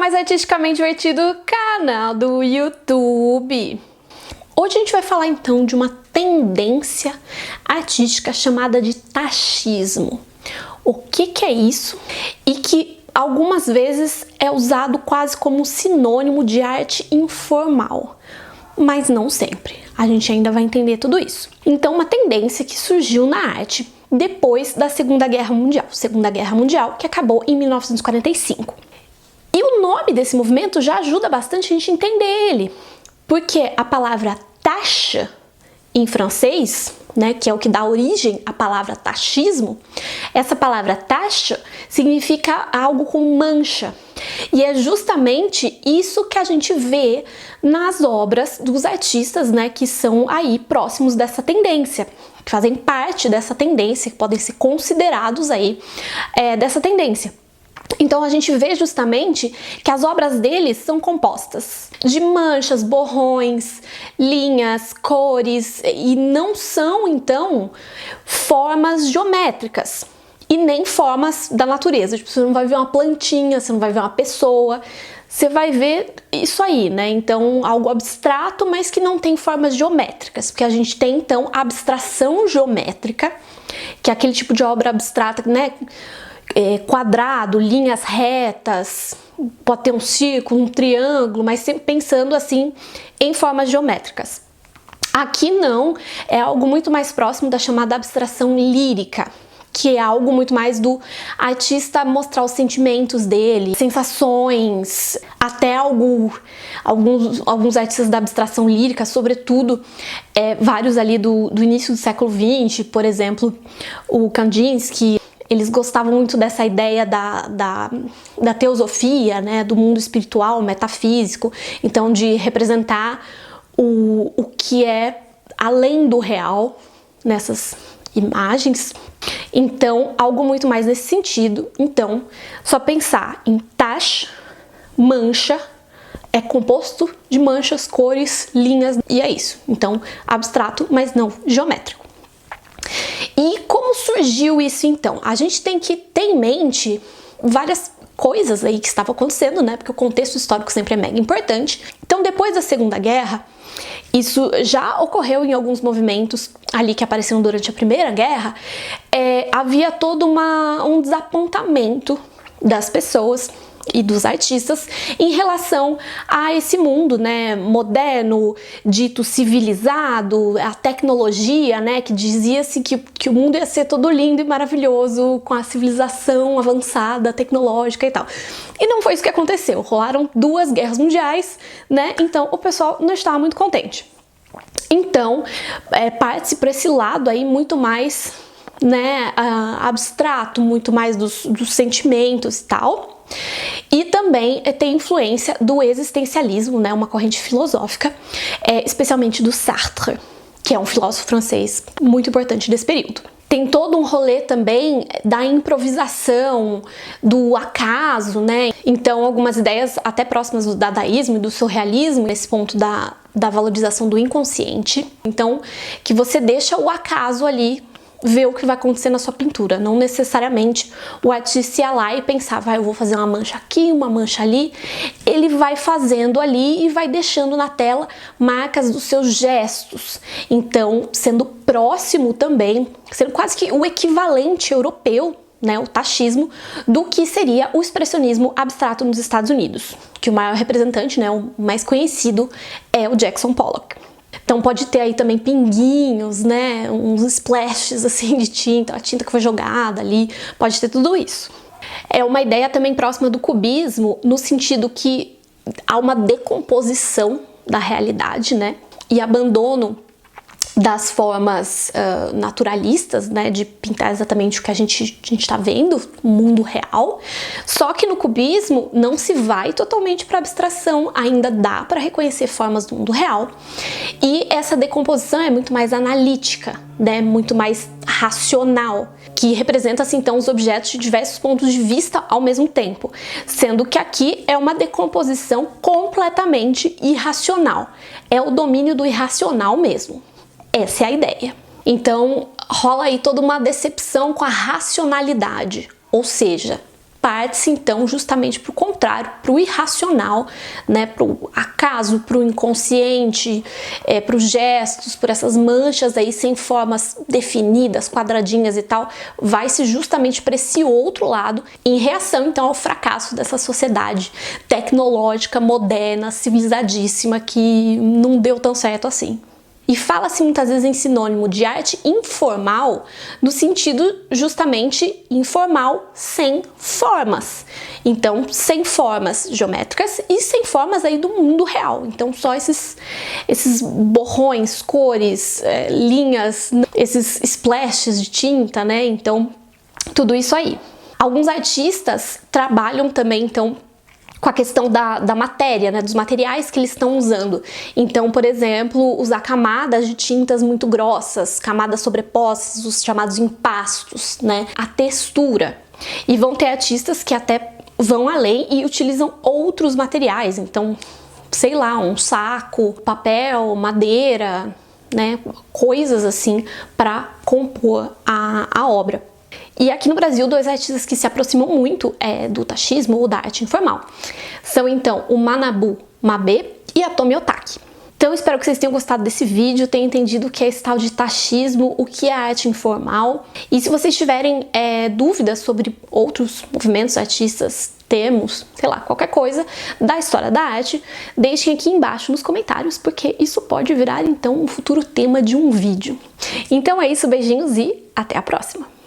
mais artisticamente divertido canal do YouTube. Hoje a gente vai falar então de uma tendência artística chamada de taxismo. O que é isso? E que algumas vezes é usado quase como sinônimo de arte informal, mas não sempre. A gente ainda vai entender tudo isso. Então, uma tendência que surgiu na arte depois da Segunda Guerra Mundial, que acabou em 1945. E o nome desse movimento já ajuda bastante a gente a entender ele, porque a palavra tache em francês, né, que é o que dá origem à palavra taxismo, essa palavra tache significa algo com mancha. E é justamente isso que a gente vê nas obras dos artistas, né, que são aí próximos dessa tendência, que fazem parte dessa tendência, que podem ser considerados aí dessa tendência. Então a gente vê justamente que as obras deles são compostas de manchas, borrões, linhas, cores e não são então formas geométricas e nem formas da natureza. Tipo, você não vai ver uma plantinha, você não vai ver uma pessoa, você vai ver isso aí, né? Então algo abstrato, mas que não tem formas geométricas, porque a gente tem então a abstração geométrica, que é aquele tipo de obra abstrata, né? Quadrado, linhas retas, pode ter um círculo, um triângulo, mas sempre pensando assim em formas geométricas. Aqui não, é algo muito mais próximo da chamada abstração lírica, que é algo muito mais do artista mostrar os sentimentos dele, sensações, até alguns artistas da abstração lírica, sobretudo vários ali do início do século XX, por exemplo, o Kandinsky. Eles gostavam muito dessa ideia da teosofia, né, do mundo espiritual, metafísico, então de representar o que é além do real nessas imagens. Então, algo muito mais nesse sentido. Então, só pensar em tache, mancha, é composto de manchas, cores, linhas, e é isso. Então, abstrato, mas não geométrico. E como surgiu isso então? A gente tem que ter em mente várias coisas aí que estavam acontecendo, né? Porque o contexto histórico sempre é mega importante. Então, depois da Segunda Guerra, isso já ocorreu em alguns movimentos ali que apareceram durante a Primeira Guerra, havia todo um desapontamento das pessoas e dos artistas em relação a esse mundo, né, moderno, dito civilizado, a tecnologia, né, que dizia-se que o mundo ia ser todo lindo e maravilhoso com a civilização avançada, tecnológica e tal. E não foi isso que aconteceu. Rolaram 2 guerras mundiais, né, então o pessoal não estava muito contente. Então, parte-se para esse lado aí muito mais, né, abstrato, muito mais dos sentimentos e tal. E também tem influência do existencialismo, né, uma corrente filosófica, especialmente do Sartre, que é um filósofo francês muito importante desse período. Tem todo um rolê também da improvisação, do acaso, né? Então, algumas ideias até próximas do dadaísmo e do surrealismo, nesse ponto da valorização do inconsciente. Então, que você deixa o acaso ali ver o que vai acontecer na sua pintura, não necessariamente o artista ia lá e pensava, eu vou fazer uma mancha aqui, uma mancha ali. Ele vai fazendo ali e vai deixando na tela marcas dos seus gestos, então sendo próximo também, sendo quase que o equivalente europeu, né, o taxismo, do que seria o expressionismo abstrato nos Estados Unidos, que o maior representante, né, o mais conhecido é o Jackson Pollock. Então pode ter aí também pinguinhos, né, uns splashes assim de tinta, a tinta que foi jogada ali, pode ter tudo isso. É uma ideia também próxima do cubismo, no sentido que há uma decomposição da realidade, né, e abandono das formas naturalistas, né, de pintar exatamente o que a gente está vendo, o mundo real. Só que no cubismo não se vai totalmente para abstração, ainda dá para reconhecer formas do mundo real. E essa decomposição é muito mais analítica, né, muito mais racional, que representa assim, então os objetos de diversos pontos de vista ao mesmo tempo, sendo que aqui é uma decomposição completamente irracional. É o domínio do irracional mesmo. Essa é a ideia. Então rola aí toda uma decepção com a racionalidade, ou seja, parte-se então justamente para o contrário, para o irracional, né, para o acaso, para o inconsciente, para os gestos, por essas manchas aí sem formas definidas, quadradinhas e tal, vai-se justamente para esse outro lado, em reação então ao fracasso dessa sociedade tecnológica, moderna, civilizadíssima, que não deu tão certo assim. E fala-se muitas vezes em sinônimo de arte informal, no sentido justamente informal, sem formas. Então, sem formas geométricas e sem formas aí do mundo real. Então, só esses borrões, cores, linhas, esses splashes de tinta, né? Então, tudo isso aí. Alguns artistas trabalham também, então, com a questão da matéria, né, dos materiais que eles estão usando. Então, por exemplo, usar camadas de tintas muito grossas, camadas sobrepostas, os chamados empastos, né, a textura. E vão ter artistas que até vão além e utilizam outros materiais, então, sei lá, um saco, papel, madeira, né, coisas assim para compor a obra. E aqui no Brasil, dois artistas que se aproximam muito do tachismo ou da arte informal são então o Manabu Mabe e a Tomi Otaki. Então espero que vocês tenham gostado desse vídeo, tenham entendido o que é esse tal de tachismo, o que é arte informal. E se vocês tiverem dúvidas sobre outros movimentos, artistas, termos, sei lá, qualquer coisa da história da arte, deixem aqui embaixo nos comentários, porque isso pode virar então um futuro tema de um vídeo. Então é isso, beijinhos e até a próxima!